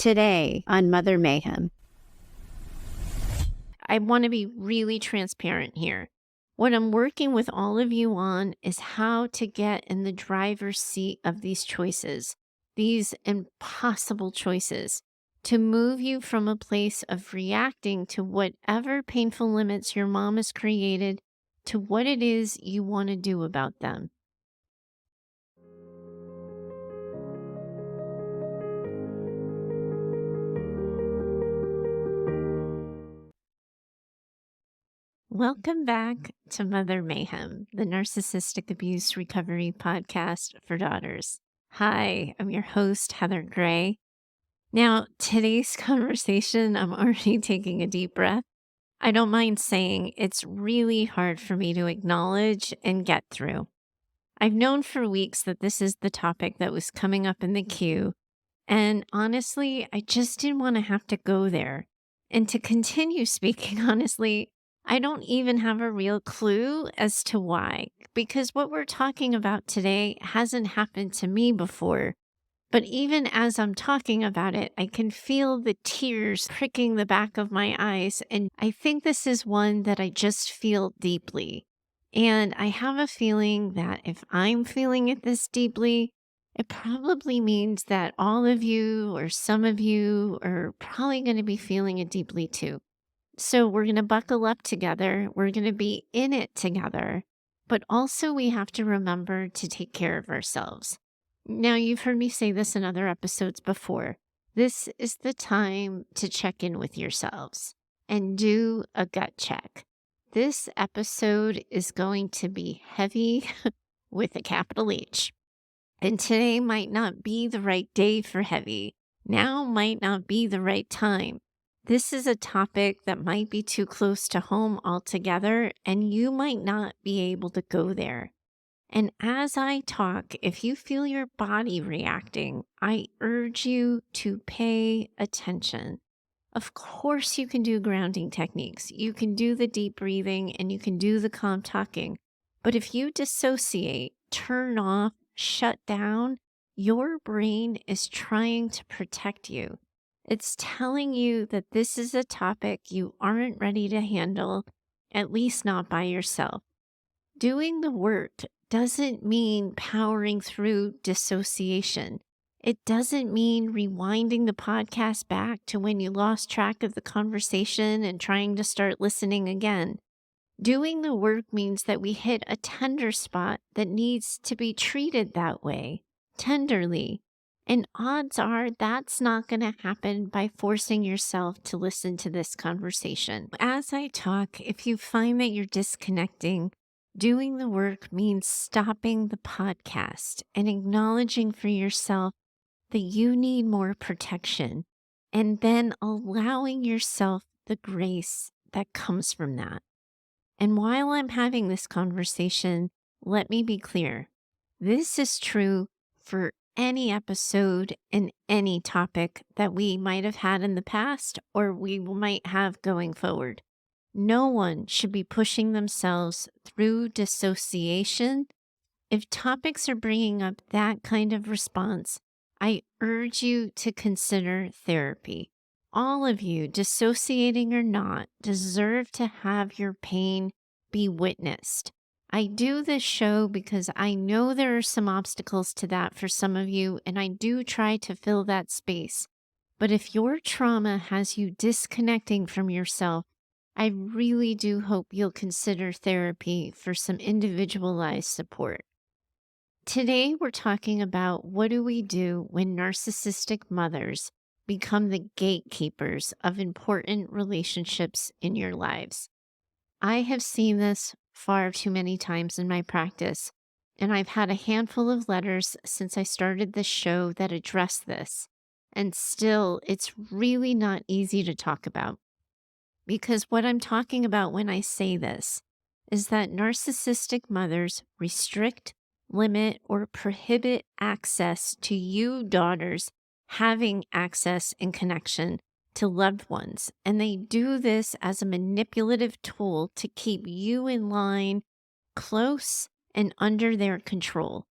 Today on Mother Mayhem. I want to be really transparent here. What I'm working with all of you on is how to get in the driver's seat of these choices, these impossible choices, to move you from a place of reacting to whatever painful limits your mom has created to what it is you want to do about them. Welcome back to Mother Mayhem, the Narcissistic Abuse Recovery Podcast for Daughters. Hi, I'm your host, Heather Gray. Now, today's conversation, I'm already taking a deep breath. I don't mind saying it's really hard for me to acknowledge and get through. I've known for weeks that this is the topic that was coming up in the queue, and honestly, I just didn't want to have to go there. And to continue speaking honestly, I don't even have a real clue as to why, because what we're talking about today hasn't happened to me before. But even as I'm talking about it, I can feel the tears pricking the back of my eyes. And I think this is one that I just feel deeply. And I have a feeling that if I'm feeling it this deeply, it probably means that all of you or some of you are probably going to be feeling it deeply too. So we're going to buckle up together. We're going to be in it together. But also we have to remember to take care of ourselves. Now, you've heard me say this in other episodes before. This is the time to check in with yourselves and do a gut check. This episode is going to be heavy with a capital H. And today might not be the right day for heavy. Now might not be the right time. This is a topic that might be too close to home altogether, and you might not be able to go there. And as I talk, if you feel your body reacting, I urge you to pay attention. Of course, you can do grounding techniques. You can do the deep breathing and you can do the calm talking. But if you dissociate, turn off, shut down, your brain is trying to protect you. It's telling you that this is a topic you aren't ready to handle, at least not by yourself. Doing the work doesn't mean powering through dissociation. It doesn't mean rewinding the podcast back to when you lost track of the conversation and trying to start listening again. Doing the work means that we hit a tender spot that needs to be treated that way, tenderly. And odds are that's not going to happen by forcing yourself to listen to this conversation. As I talk, if you find that you're disconnecting, doing the work means stopping the podcast and acknowledging for yourself that you need more protection, and then allowing yourself the grace that comes from that. And while I'm having this conversation, let me be clear. This is true for any episode and any topic that we might have had in the past or we might have going forward. No one should be pushing themselves through dissociation. If topics are bringing up that kind of response, I urge you to consider therapy. All of you, dissociating or not, deserve to have your pain be witnessed. I do this show because I know there are some obstacles to that for some of you, and I do try to fill that space. But if your trauma has you disconnecting from yourself, I really do hope you'll consider therapy for some individualized support. Today, we're talking about what do we do when narcissistic mothers become the gatekeepers of important relationships in your lives. I have seen this far too many times in my practice, and I've had a handful of letters since I started this show that address this. And still, it's really not easy to talk about. Because what I'm talking about when I say this is that narcissistic mothers restrict, limit, or prohibit access to you daughters having access and connection to loved ones. And they do this as a manipulative tool to keep you in line, close, and under their control,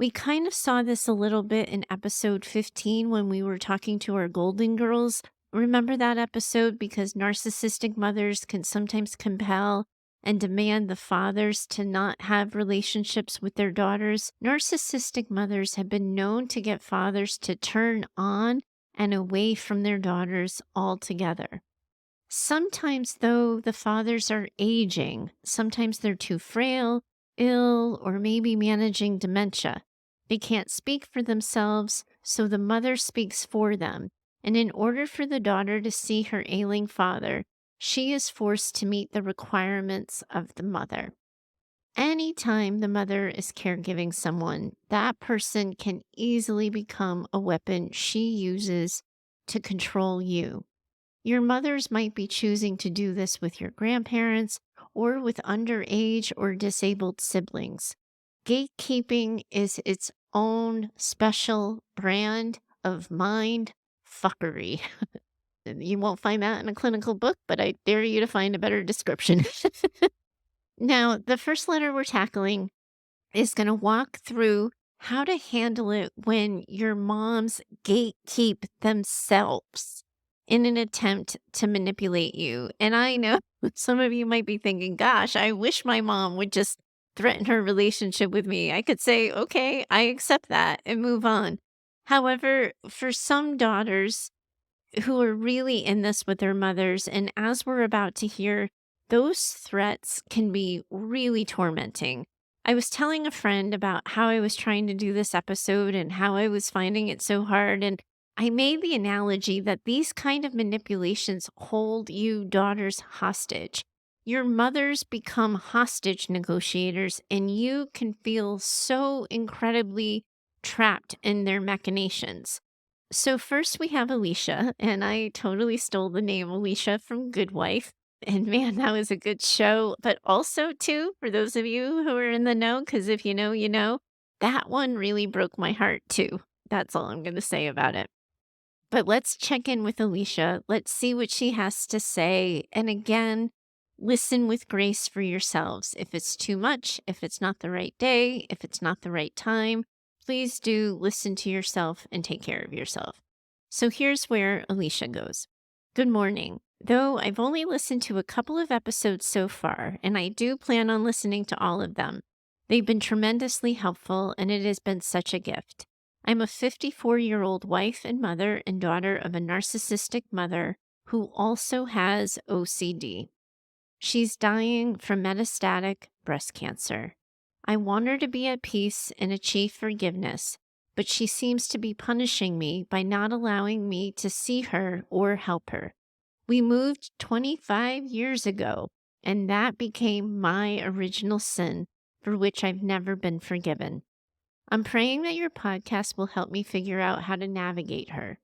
We kind of saw this a little bit in episode 15 when we were talking to our golden girls. Remember that episode? Because narcissistic mothers can sometimes compel and demand the fathers to not have relationships with their daughters. Narcissistic mothers have been known to get fathers to turn on and away from their daughters altogether. Sometimes, though, the fathers are aging. Sometimes they're too frail, ill, or maybe managing dementia. They can't speak for themselves, so the mother speaks for them. And in order for the daughter to see her ailing father, she is forced to meet the requirements of the mother. Anytime the mother is caregiving someone, that person can easily become a weapon she uses to control you. Your mothers might be choosing to do this with your grandparents or with underage or disabled siblings. Gatekeeping is its own special brand of mind fuckery. You won't find that in a clinical book, but I dare you to find a better description. Now, the first letter we're tackling is going to walk through how to handle it when your moms gatekeep themselves in an attempt to manipulate you. And I know some of you might be thinking, gosh, I wish my mom would just threaten her relationship with me. I could say, okay, I accept that and move on. However, for some daughters, who are really in this with their mothers. And as we're about to hear, those threats can be really tormenting. I was telling a friend about how I was trying to do this episode and how I was finding it so hard. And I made the analogy that these kind of manipulations hold you daughters hostage. Your mothers become hostage negotiators, and you can feel so incredibly trapped in their machinations. So first we have Alicia, and I totally stole the name Alicia from Good Wife. And man, that was a good show. But also, too, for those of you who are in the know, because if you know, you know, that one really broke my heart, too. That's all I'm going to say about it. But let's check in with Alicia. Let's see what she has to say. And again, listen with grace for yourselves. If it's too much, if it's not the right day, if it's not the right time, please do listen to yourself and take care of yourself. So here's where Alicia goes. Good morning. Though I've only listened to a couple of episodes so far, and I do plan on listening to all of them, they've been tremendously helpful, and it has been such a gift. I'm a 54-year-old wife and mother and daughter of a narcissistic mother who also has OCD. She's dying from metastatic breast cancer. I want her to be at peace and achieve forgiveness, but she seems to be punishing me by not allowing me to see her or help her. We moved 25 years ago, and that became my original sin for which I've never been forgiven. I'm praying that your podcast will help me figure out how to navigate her.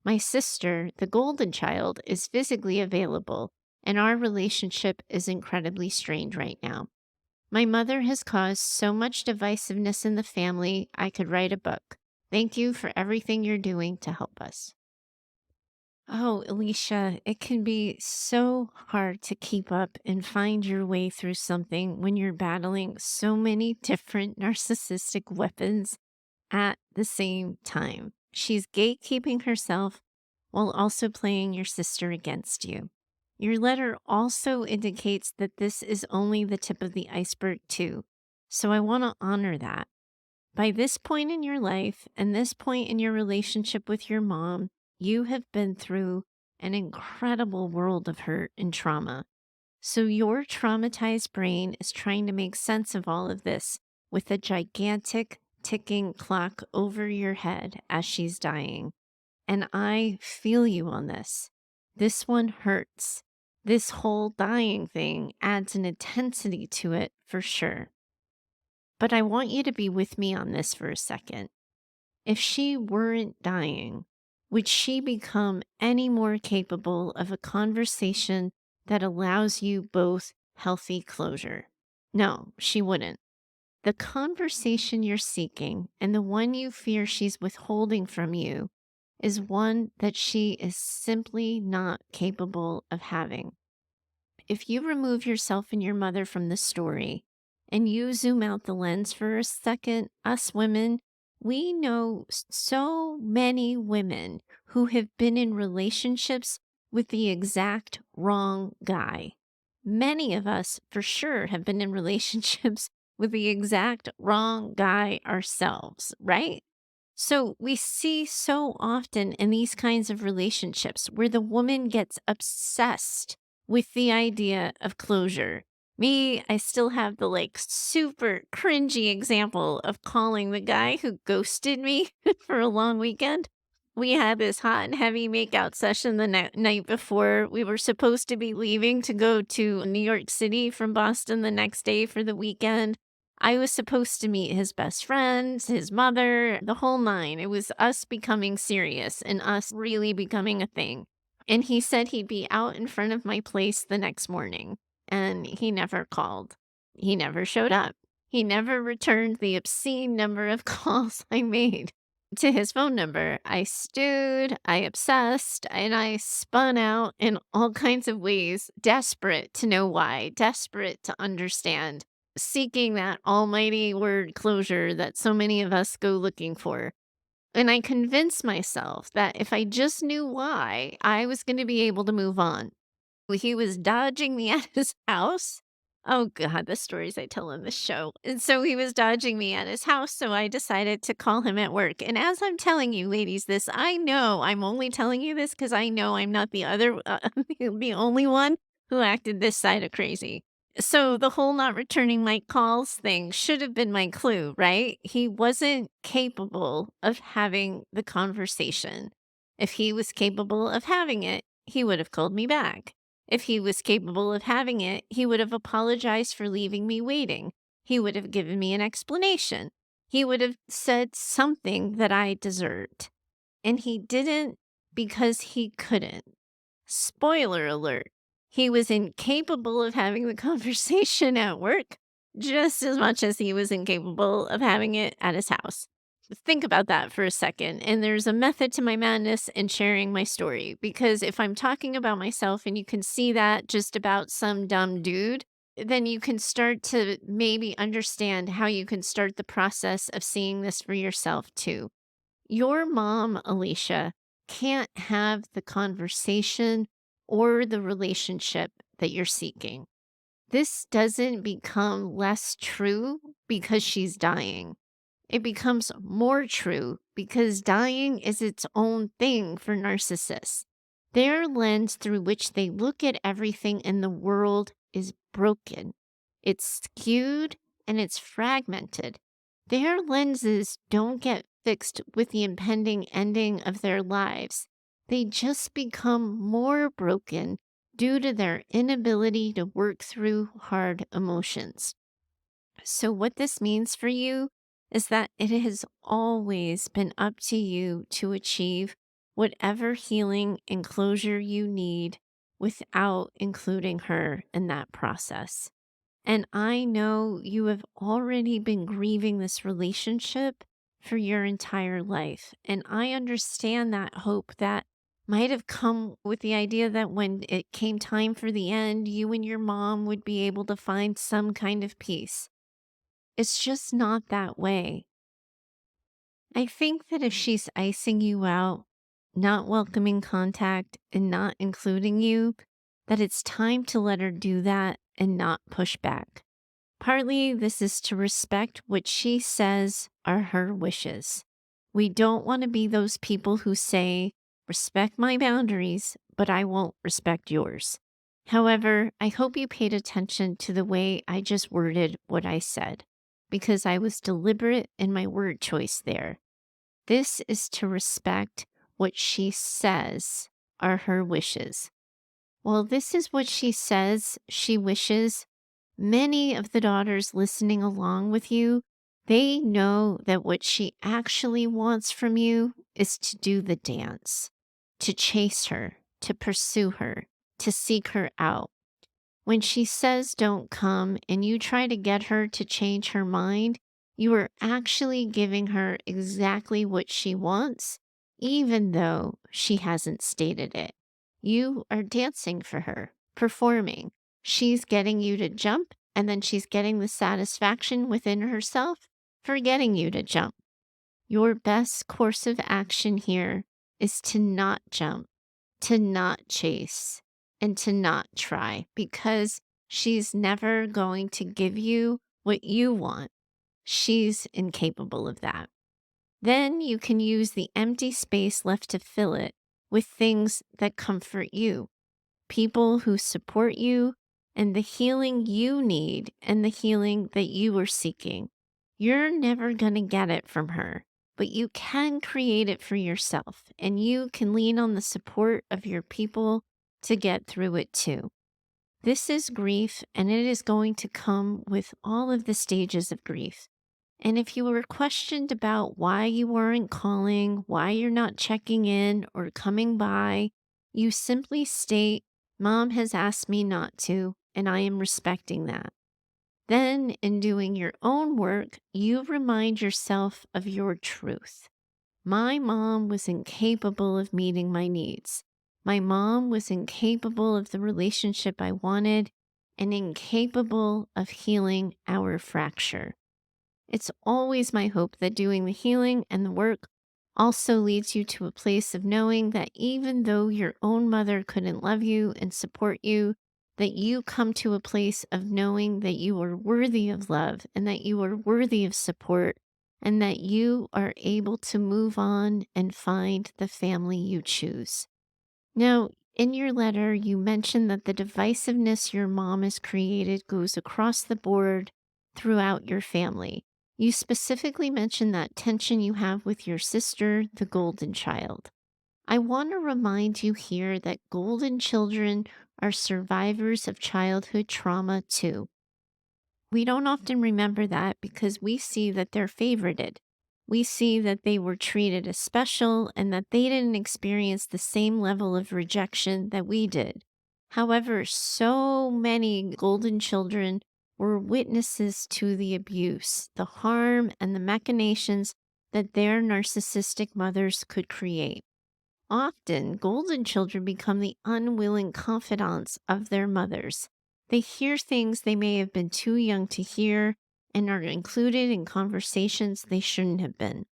My sister, the golden child, is physically available, and our relationship is incredibly strained right now. My mother has caused so much divisiveness in the family, I could write a book. Thank you for everything you're doing to help us. Oh, Alicia, it can be so hard to keep up and find your way through something when you're battling so many different narcissistic weapons at the same time. She's gatekeeping herself while also playing your sister against you. Your letter also indicates that this is only the tip of the iceberg, too. So I want to honor that. By this point in your life and this point in your relationship with your mom, you have been through an incredible world of hurt and trauma. So your traumatized brain is trying to make sense of all of this with a gigantic ticking clock over your head as she's dying. And I feel you on this. This one hurts. This whole dying thing adds an intensity to it for sure. But I want you to be with me on this for a second. If she weren't dying, would she become any more capable of a conversation that allows you both healthy closure? No, she wouldn't. The conversation you're seeking and the one you fear she's withholding from you is one that she is simply not capable of having. If you remove yourself and your mother from the story and you zoom out the lens for a second, us women We know so many women who have been in relationships with the exact wrong guy. Many of us, for sure, have been in relationships with the exact wrong guy ourselves, right? So we see so often in these kinds of relationships where the woman gets obsessed with the idea of closure. Me, I still have the super cringy example of calling the guy who ghosted me for a long weekend. We had this hot and heavy makeout session the night before. We were supposed to be leaving to go to New York City from Boston the next day for the weekend. I was supposed to meet his best friends, his mother, the whole nine. It was us becoming serious and us really becoming a thing. And he said he'd be out in front of my place the next morning. And he never called. He never showed up. He never returned the obscene number of calls I made to his phone number. I stewed, I obsessed, and I spun out in all kinds of ways, desperate to know why, desperate to understand, seeking that almighty word closure that so many of us go looking for. And I convinced myself that if I just knew why, I was going to be able to move on. He was dodging me at his house. Oh god, the stories I tell on this show. And so he was dodging me at his house, so I decided to call him at work. And as I'm telling you ladies this, I know I'm only telling you this cuz I know I'm not the other the only one who acted this side of crazy. So the whole not returning my calls thing should have been my clue, right? He wasn't capable of having the conversation. If he was capable of having it, he would have called me back. If he was capable of having it, he would have apologized for leaving me waiting. He would have given me an explanation. He would have said something that I deserved. And he didn't because he couldn't. Spoiler alert, he was incapable of having the conversation at work just as much as he was incapable of having it at his house. Think about that for a second. And there's a method to my madness in sharing my story because if I'm talking about myself and you can see that just about some dumb dude, then you can start to maybe understand how you can start the process of seeing this for yourself too. Your mom, Alicia, can't have the conversation or the relationship that you're seeking. This doesn't become less true because she's dying. It becomes more true because dying is its own thing for narcissists. Their lens through which they look at everything in the world is broken. It's skewed and it's fragmented. Their lenses don't get fixed with the impending ending of their lives. They just become more broken due to their inability to work through hard emotions. So, what this means for you is that it has always been up to you to achieve whatever healing and closure you need without including her in that process. And I know you have already been grieving this relationship for your entire life. And I understand that hope that might have come with the idea that when it came time for the end, you and your mom would be able to find some kind of peace. It's just not that way. I think that if she's icing you out, not welcoming contact, and not including you, that it's time to let her do that and not push back. Partly, this is to respect what she says are her wishes. We don't want to be those people who say, respect my boundaries, but I won't respect yours. However, I hope you paid attention to the way I just worded what I said, because I was deliberate in my word choice there. This is to respect what she says are her wishes. Well, this is what she says she wishes. Many of the daughters listening along with you, they know that what she actually wants from you is to do the dance, to chase her, to pursue her, to seek her out. When she says don't come and you try to get her to change her mind, you are actually giving her exactly what she wants, even though she hasn't stated it. You are dancing for her, performing. She's getting you to jump, and then she's getting the satisfaction within herself for getting you to jump. Your best course of action here is to not jump, to not chase, and to not try because she's never going to give you what you want. She's incapable of that. Then you can use the empty space left to fill it with things that comfort you, people who support you, and the healing you need and the healing that you are seeking. You're never going to get it from her, but you can create it for yourself, and you can lean on the support of your people to get through it too. This is grief, and it is going to come with all of the stages of grief. And if you were questioned about why you weren't calling, why you're not checking in or coming by, you simply state, Mom has asked me not to, and I am respecting that. Then, in doing your own work, you remind yourself of your truth. My mom was incapable of meeting my needs. My mom was incapable of the relationship I wanted and incapable of healing our fracture. It's always my hope that doing the healing and the work also leads you to a place of knowing that even though your own mother couldn't love you and support you, that you come to a place of knowing that you are worthy of love and that you are worthy of support and that you are able to move on and find the family you choose. Now, in your letter, you mentioned that the divisiveness your mom has created goes across the board throughout your family. You specifically mentioned that tension you have with your sister, the golden child. I want to remind you here that golden children are survivors of childhood trauma too. We don't often remember that because we see that they're favorited. We see that they were treated as special and that they didn't experience the same level of rejection that we did. However, so many golden children were witnesses to the abuse, the harm, and the machinations that their narcissistic mothers could create. Often, golden children become the unwilling confidants of their mothers. They hear things they may have been too young to hear and are included in conversations they shouldn't have been.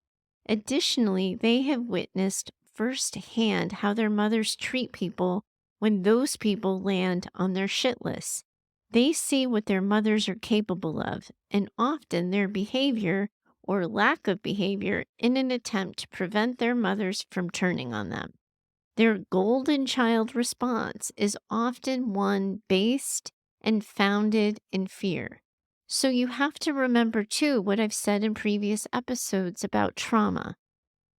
Additionally, they have witnessed firsthand how their mothers treat people when those people land on their shit list. They see what their mothers are capable of, and often their behavior or lack of behavior in an attempt to prevent their mothers from turning on them. Their golden child response is often one based and founded in fear. So you have to remember, too, what I've said in previous episodes about trauma.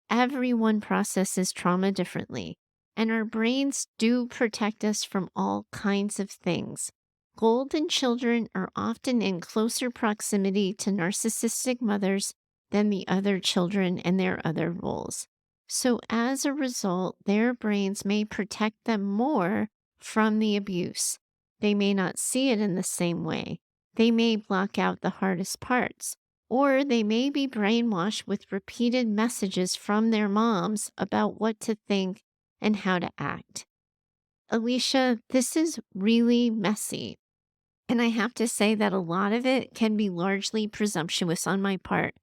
Everyone processes trauma differently, and our brains do protect us from all kinds of things. Golden children are often in closer proximity to narcissistic mothers than the other children in their other roles. So, as a result, their brains may protect them more from the abuse. They may not see it in the same way. They may block out the hardest parts or they may be brainwashed with repeated messages from their moms about what to think and how to act. Alicia, this is really messy. And I have to say that a lot of it can be largely presumptuous on my part.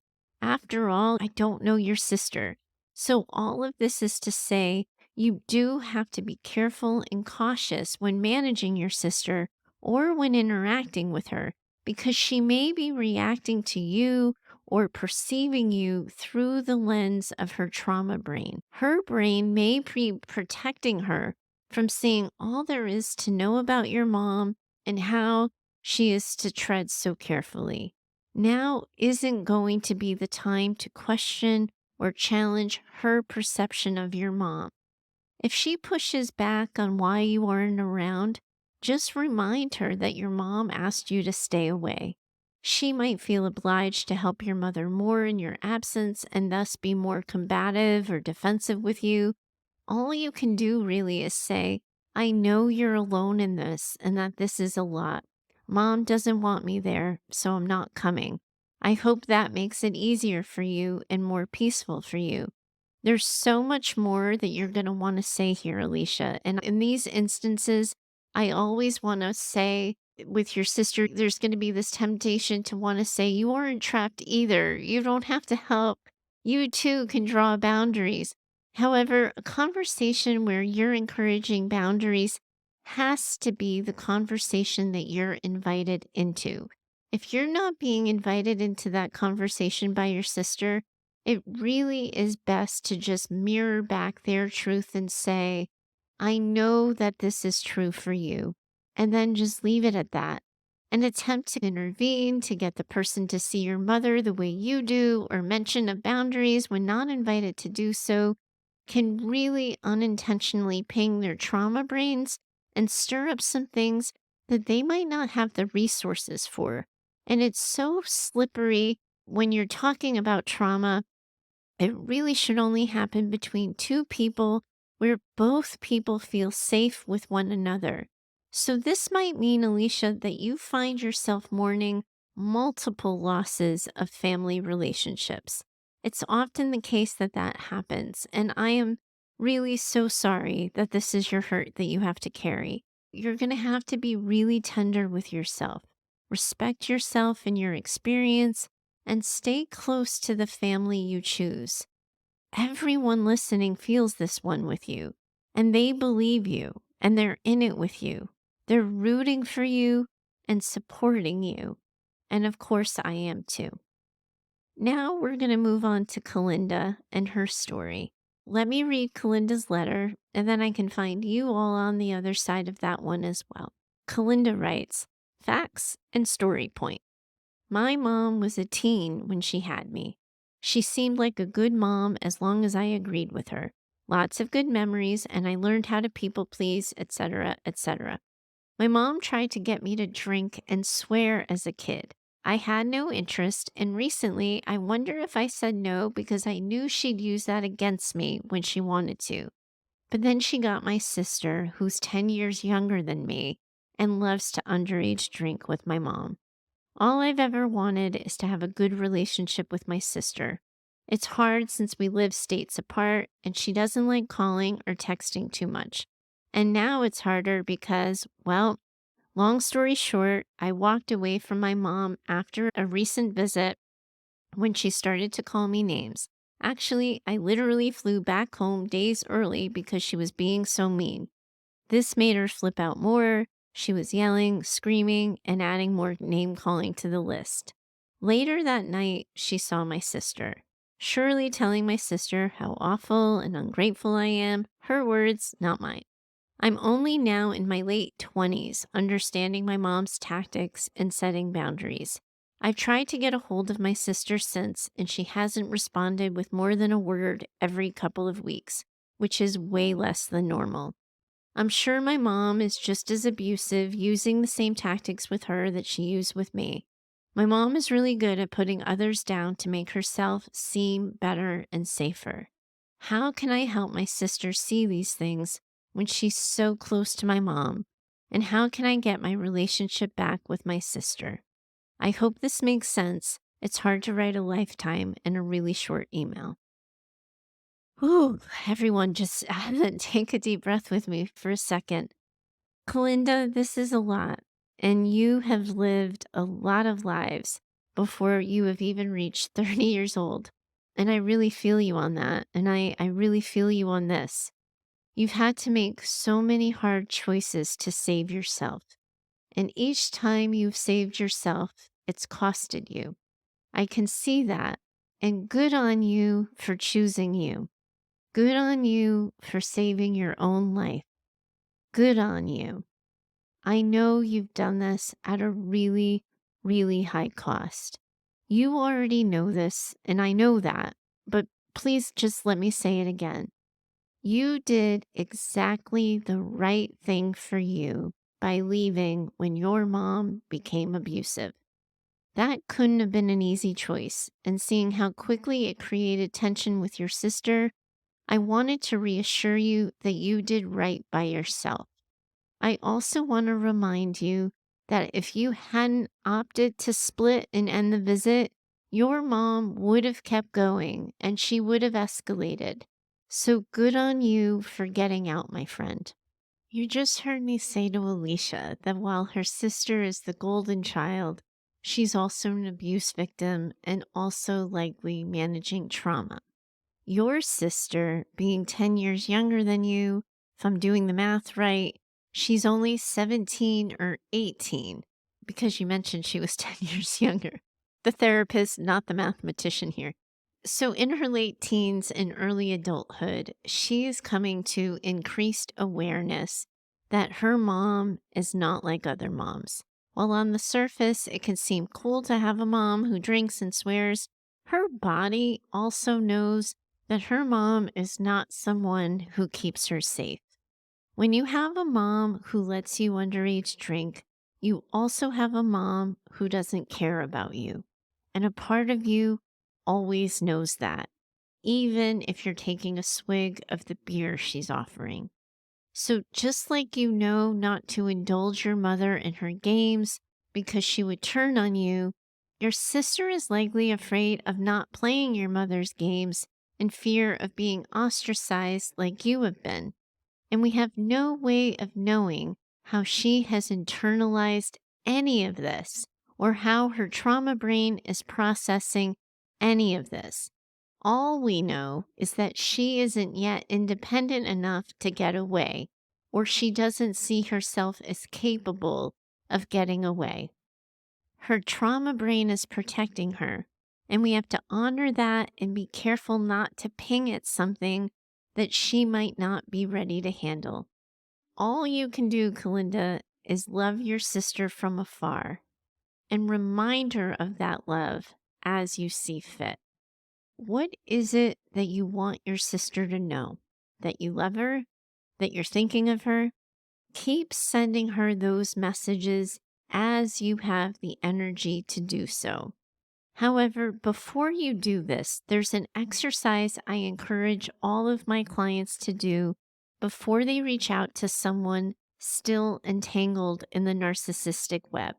After all, I don't know your sister. So, all of this is to say, you do have to be careful and cautious when managing your sister or when interacting with her because she may be reacting to you or perceiving you through the lens of her trauma brain. Her brain may be protecting her from seeing all there is to know about your mom and how she is to tread so carefully. Now isn't going to be the time to question or challenge her perception of your mom. If she pushes back on why you aren't around, just remind her that your mom asked you to stay away. She might feel obliged to help your mother more in your absence and thus be more combative or defensive with you. All you can do really is say, I know you're alone in this and that this is a lot. Mom doesn't want me there, so I'm not coming. I hope that makes it easier for you and more peaceful for you. There's so much more that you're going to want to say here, Alicia. And in these instances, I always want to say with your sister, there's going to be this temptation to want to say, you aren't trapped either. You don't have to help. You too can draw boundaries. However, a conversation where you're encouraging boundaries has to be the conversation that you're invited into. If you're not being invited into that conversation by your sister, it really is best to just mirror back their truth and say, I know that this is true for you. And then just leave it at that. An attempt to intervene to get the person to see your mother the way you do or mention of boundaries when not invited to do so can really unintentionally ping their trauma brains and stir up some things that they might not have the resources for. And it's so slippery when you're talking about trauma. It really should only happen between two people where both people feel safe with one another. So, this might mean, Alicia, that you find yourself mourning multiple losses of family relationships. It's often the case that that happens. And I am really so sorry that this is your hurt that you have to carry. You're going to have to be really tender with yourself, respect yourself and your experience, and stay close to the family you choose. Everyone listening feels this one with you, and they believe you, and they're in it with you. They're rooting for you and supporting you. And of course, I am too. Now we're going to move on to Kalinda and her story. Let me read Kalinda's letter, and then I can find you all on the other side of that one as well. Kalinda writes, Facts and story point. My mom was a teen when she had me. She seemed like a good mom as long as I agreed with her. Lots of good memories, and I learned how to people please, etc., etc. My mom tried to get me to drink and swear as a kid. I had no interest, and recently I wonder if I said no because I knew she'd use that against me when she wanted to. But then she got my sister, who's 10 years younger than me, and loves to underage drink with my mom. All I've ever wanted is to have a good relationship with my sister. It's hard since we live states apart and she doesn't like calling or texting too much. And now it's harder because, well, long story short, I walked away from my mom after a recent visit when she started to call me names. Actually, I literally flew back home days early because she was being so mean. This made her flip out more. She was yelling, screaming, and adding more name calling to the list. Later that night, she saw my sister, surely telling my sister how awful and ungrateful I am. Her words, not mine. I'm only now in my late 20s understanding my mom's tactics and setting boundaries. I've tried to get a hold of my sister since, and she hasn't responded with more than a word every couple of weeks, which is way less than normal. I'm sure my mom is just as abusive, using the same tactics with her that she used with me. My mom is really good at putting others down to make herself seem better and safer. How can I help my sister see these things when she's so close to my mom? And how can I get my relationship back with my sister? I hope this makes sense. It's hard to write a lifetime in a really short email. Ooh, everyone just take a deep breath with me for a second. Kalinda, this is a lot, and you have lived a lot of lives before you have even reached 30 years old. And I really feel you on that. And I really feel you on this. You've had to make so many hard choices to save yourself. And each time you've saved yourself, it's costed you. I can see that. And good on you for choosing you. Good on you for saving your own life. Good on you. I know you've done this at a really, really high cost. You already know this, and I know that, but please just let me say it again. You did exactly the right thing for you by leaving when your mom became abusive. That couldn't have been an easy choice, and seeing how quickly it created tension with your sister, I wanted to reassure you that you did right by yourself. I also want to remind you that if you hadn't opted to split and end the visit, your mom would have kept going and she would have escalated. So good on you for getting out, my friend. You just heard me say to Alicia that while her sister is the golden child, She's also an abuse victim and also likely managing trauma. Your sister, being 10 years younger than you, if I'm doing the math right, she's only 17 or 18 because you mentioned she was 10 years younger. The therapist, not the mathematician here. So, in her late teens and early adulthood, she is coming to increased awareness that her mom is not like other moms. While on the surface, it can seem cool to have a mom who drinks and swears, her body also knows that her mom is not someone who keeps her safe. When you have a mom who lets you underage drink, you also have a mom who doesn't care about you. And a part of you always knows that, even if you're taking a swig of the beer she's offering. So, just like you know not to indulge your mother in her games because she would turn on you, your sister is likely afraid of not playing your mother's games in fear of being ostracized like you have been. And we have no way of knowing how she has internalized any of this or how her trauma brain is processing any of this. All we know is that she isn't yet independent enough to get away, or she doesn't see herself as capable of getting away. Her trauma brain is protecting her, and we have to honor that and be careful not to ping at something that she might not be ready to handle. All you can do, Kalinda, is love your sister from afar and remind her of that love as you see fit. What is it that you want your sister to know? That you love her? That you're thinking of her? Keep sending her those messages as you have the energy to do so. However, before you do this, there's an exercise I encourage all of my clients to do before they reach out to someone still entangled in the narcissistic web.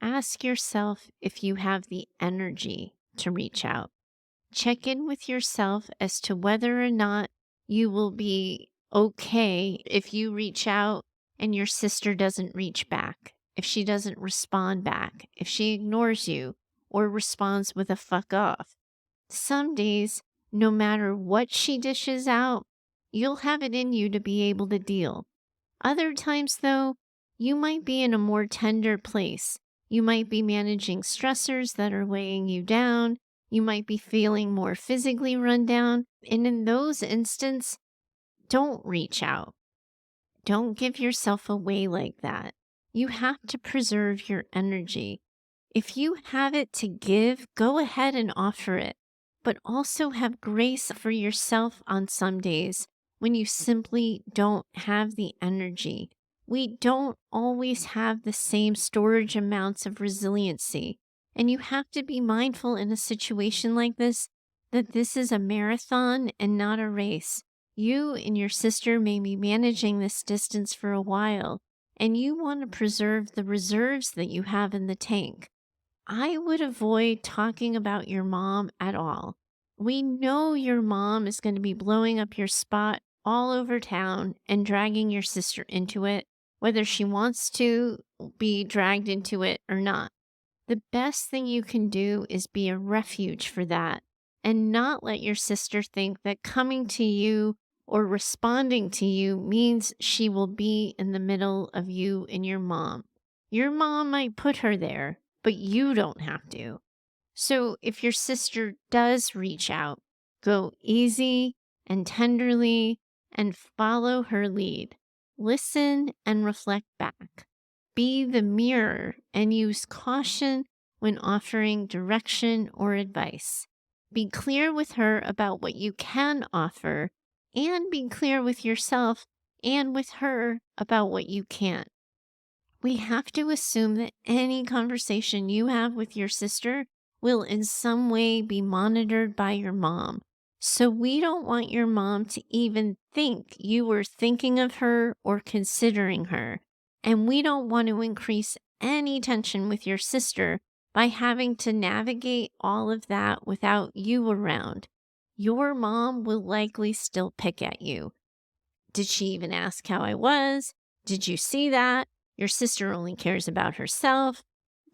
Ask yourself if you have the energy to reach out. Check in with yourself as to whether or not you will be okay if you reach out and your sister doesn't reach back, if she doesn't respond back, if she ignores you or responds with a fuck off. Some days, no matter what she dishes out, you'll have it in you to be able to deal. Other times, though, you might be in a more tender place. You might be managing stressors that are weighing you down. You might be feeling more physically run down. And in those instances, don't reach out. Don't give yourself away like that. You have to preserve your energy. If you have it to give, go ahead and offer it, but also have grace for yourself on some days when you simply don't have the energy. We don't always have the same storage amounts of resiliency, and you have to be mindful in a situation like this that this is a marathon and not a race. You and your sister may be managing this distance for a while, and you want to preserve the reserves that you have in the tank. I would avoid talking about your mom at all. We know your mom is going to be blowing up your spot all over town and dragging your sister into it, whether she wants to be dragged into it or not. The best thing you can do is be a refuge for that and not let your sister think that coming to you or responding to you means she will be in the middle of you and your mom. Your mom might put her there, but you don't have to. So if your sister does reach out, go easy and tenderly and follow her lead. Listen and reflect back. Be the mirror and use caution when offering direction or advice. Be clear with her about what you can offer and be clear with yourself and with her about what you can't. We have to assume that any conversation you have with your sister will in some way be monitored by your mom. So we don't want your mom to even think you were thinking of her or considering her. And we don't want to increase any tension with your sister by having to navigate all of that without you around. Your mom will likely still pick at you. Did she even ask how I was? Did you see that? Your sister only cares about herself.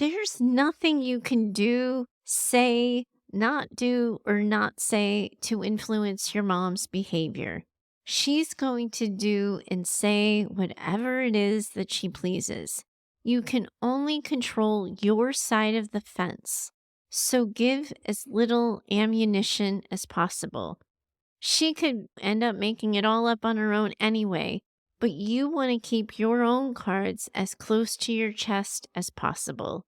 There's nothing you can do, say, not do, or not say to influence your mom's behavior. She's going to do and say whatever it is that she pleases. You can only control your side of the fence. So give as little ammunition as possible. She could end up making it all up on her own anyway, but you want to keep your own cards as close to your chest as possible.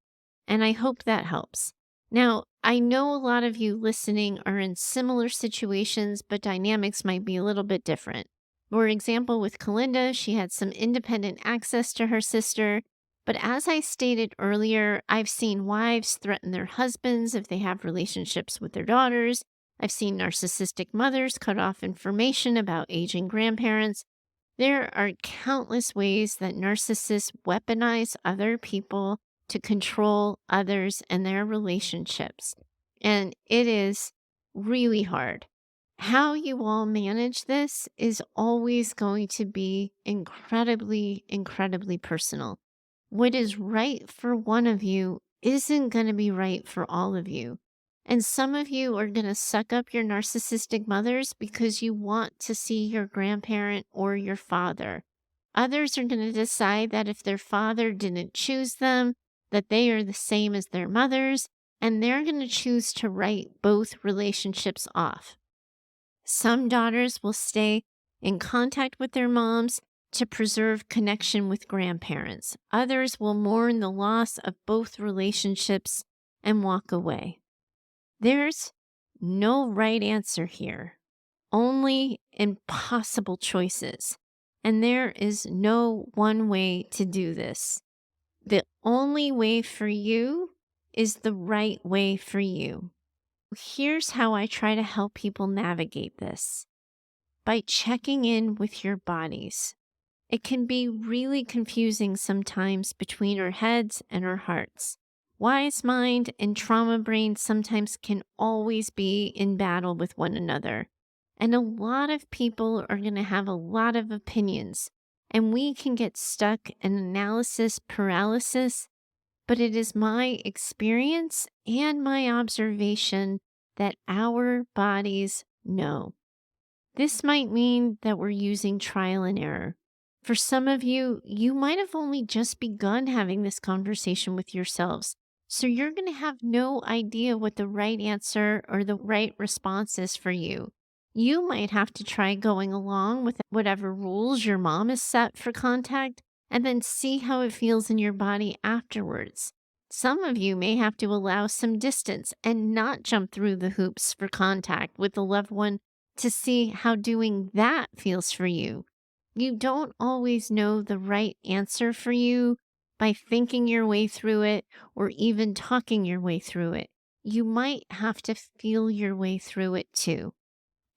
And I hope that helps. Now, I know a lot of you listening are in similar situations, but dynamics might be a little bit different. For example, with Kalinda, she had some independent access to her sister. But as I stated earlier, I've seen wives threaten their husbands if they have relationships with their daughters. I've seen narcissistic mothers cut off information about aging grandparents. There are countless ways that narcissists weaponize other people to control others and their relationships. And it is really hard. How you all manage this is always going to be incredibly, incredibly personal. What is right for one of you isn't going to be right for all of you. And some of you are going to suck up your narcissistic mothers because you want to see your grandparent or your father. Others are going to decide that if their father didn't choose them, that they are the same as their mothers, and they're going to choose to write both relationships off. Some daughters will stay in contact with their moms to preserve connection with grandparents. Others will mourn the loss of both relationships and walk away. There's no right answer here, only impossible choices. And there is no one way to do this. The only way for you is the right way for you. Here's how I try to help people navigate this by checking in with your bodies. It can be really confusing sometimes between our heads and our hearts. Wise mind and trauma brain sometimes can always be in battle with one another. And a lot of people are going to have a lot of opinions, and we can get stuck in analysis paralysis. But it is my experience and my observation that our bodies know. This might mean that we're using trial and error. For some of you, you might have only just begun having this conversation with yourselves. So you're going to have no idea what the right answer or the right response is for you. You might have to try going along with whatever rules your mom has set for contact and then see how it feels in your body afterwards. Some of you may have to allow some distance and not jump through the hoops for contact with a loved one to see how doing that feels for you. You don't always know the right answer for you by thinking your way through it or even talking your way through it. You might have to feel your way through it too.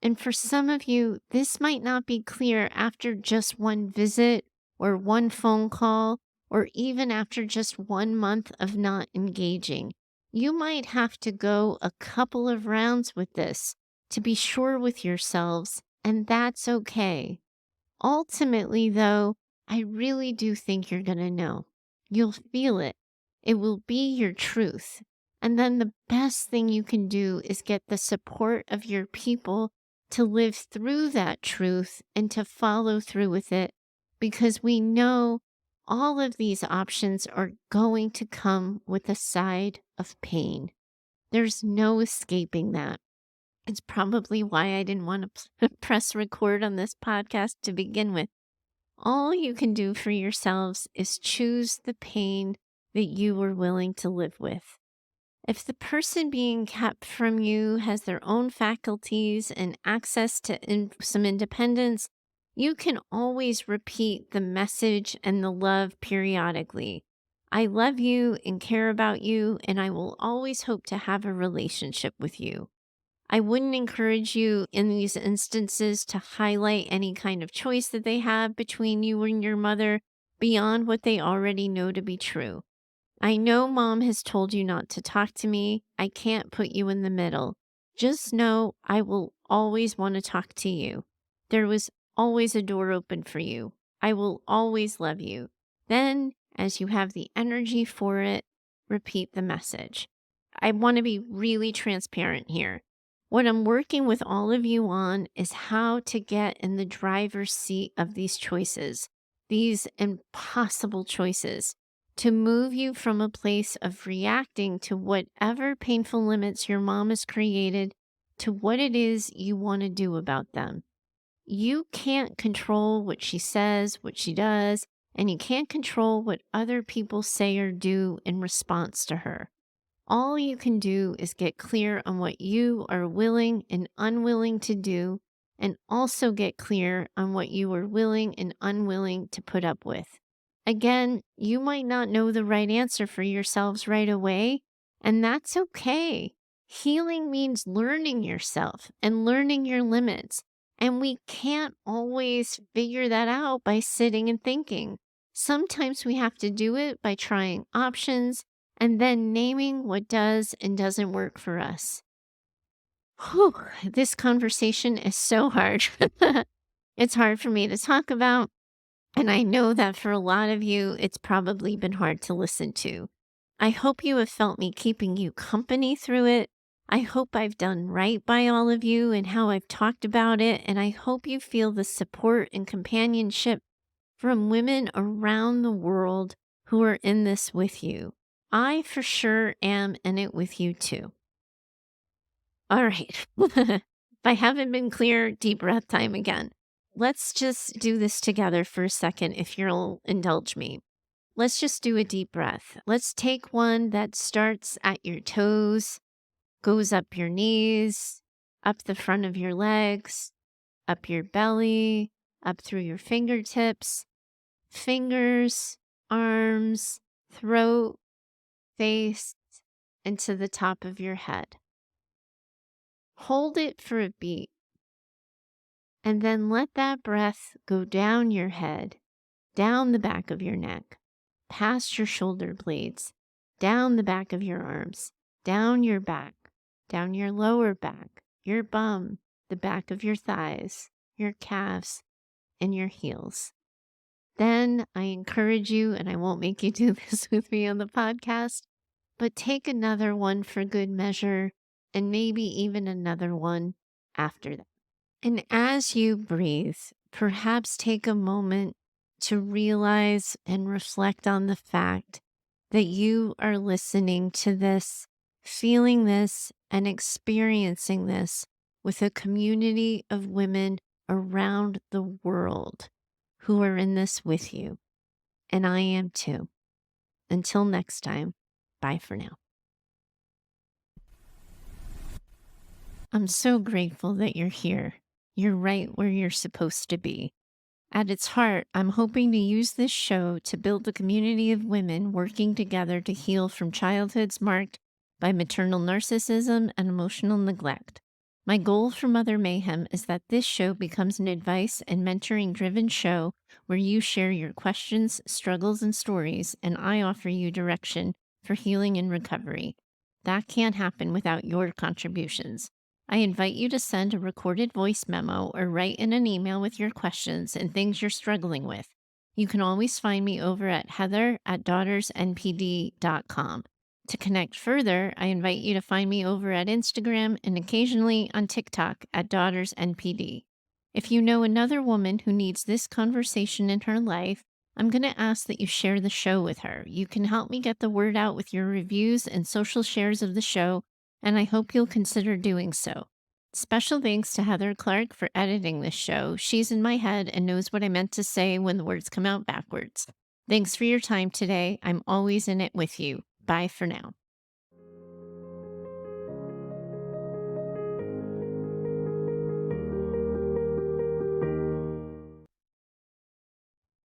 And for some of you, this might not be clear after just one visit or one phone call or even after just 1 month of not engaging. You might have to go a couple of rounds with this to be sure with yourselves, and that's okay. Ultimately, though, I really do think you're going to know. You'll feel it. It will be your truth. And then the best thing you can do is get the support of your people to live through that truth and to follow through with it, because we know all of these options are going to come with a side of pain. There's no escaping that. It's probably why I didn't want to press record on this podcast to begin with. All you can do for yourselves is choose the pain that you are willing to live with. If the person being kept from you has their own faculties and access to some independence, you can always repeat the message and the love periodically. I love you and care about you, and I will always hope to have a relationship with you. I wouldn't encourage you in these instances to highlight any kind of choice that they have between you and your mother beyond what they already know to be true. I know mom has told you not to talk to me. I can't put you in the middle. Just know I will always want to talk to you. There was always a door open for you. I will always love you. Then, as you have the energy for it, repeat the message. I want to be really transparent here. What I'm working with all of you on is how to get in the driver's seat of these choices, these impossible choices, to move you from a place of reacting to whatever painful limits your mom has created to what it is you want to do about them. You can't control what she says, what she does, and you can't control what other people say or do in response to her. All you can do is get clear on what you are willing and unwilling to do, and also get clear on what you are willing and unwilling to put up with. Again, you might not know the right answer for yourselves right away, and that's okay. Healing means learning yourself and learning your limits. And we can't always figure that out by sitting and thinking. Sometimes we have to do it by trying options and then naming what does and doesn't work for us. Whew, this conversation is so hard. It's hard for me to talk about. And I know that for a lot of you, it's probably been hard to listen to. I hope you have felt me keeping you company through it. I hope I've done right by all of you and how I've talked about it. And I hope you feel the support and companionship from women around the world who are in this with you. I for sure am in it with you too. All right. If I haven't been clear, deep breath time again. Let's just do this together for a second, if you'll indulge me. Let's just do a deep breath. Let's take one that starts at your toes, goes up your knees, up the front of your legs, up your belly, up through your fingertips, fingers, arms, throat, face, and to the top of your head. Hold it for a beat, and then let that breath go down your head, down the back of your neck, past your shoulder blades, down the back of your arms, down your back, down your lower back, your bum, the back of your thighs, your calves, and your heels. Then I encourage you, and I won't make you do this with me on the podcast, but take another one for good measure, and maybe even another one after that. And as you breathe, perhaps take a moment to realize and reflect on the fact that you are listening to this, feeling this, and experiencing this with a community of women around the world who are in this with you. And I am too. Until next time, bye for now. I'm so grateful that you're here. You're right where you're supposed to be. At its heart, I'm hoping to use this show to build a community of women working together to heal from childhoods marked by maternal narcissism and emotional neglect. My goal for Mother Mayhem is that this show becomes an advice and mentoring driven show where you share your questions, struggles, and stories, and I offer you direction for healing and recovery. That can't happen without your contributions. I invite you to send a recorded voice memo or write in an email with your questions and things you're struggling with. You can always find me over at heather@daughtersnpd.com. To connect further, I invite you to find me over at Instagram and occasionally on TikTok at DaughtersNPD. If you know another woman who needs this conversation in her life, I'm going to ask that you share the show with her. You can help me get the word out with your reviews and social shares of the show, and I hope you'll consider doing so. Special thanks to Heather Clark for editing this show. She's in my head and knows what I meant to say when the words come out backwards. Thanks for your time today. I'm always in it with you. Bye for now.